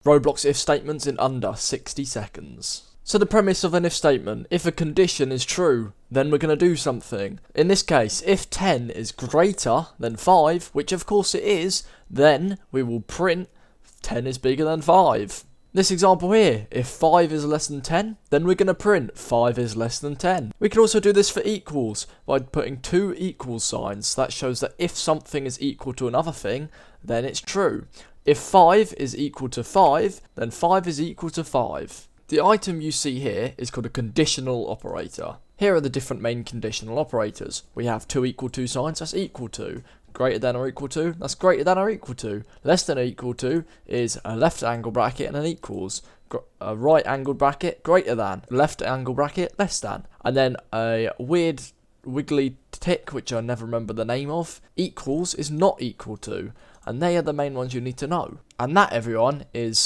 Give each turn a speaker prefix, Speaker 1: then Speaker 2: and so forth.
Speaker 1: Roblox if statements in under 60 seconds. So the premise of an if statement: if a condition is true, then we're going to do something. In this case, if 10 is greater than 5, which of course it is, then we will print 10 is bigger than 5. This example here, if 5 is less than 10, then we're going to print 5 is less than 10. We can also do this for equals by putting two equal signs. That shows that if something is equal to another thing, then it's true. If 5 is equal to 5, then 5 is equal to 5. The item you see here is called a conditional operator. Here are the different main conditional operators. We have two equal to signs, that's equal to. Greater than or equal to, that's greater than or equal to. Less than or equal to is a left angle bracket and an equals. A right angled bracket, greater than. Left angle bracket, less than. And then a weird wiggly tick, which I never remember the name of, equals is not equal to. And they are the main ones you need to know. And that, everyone, is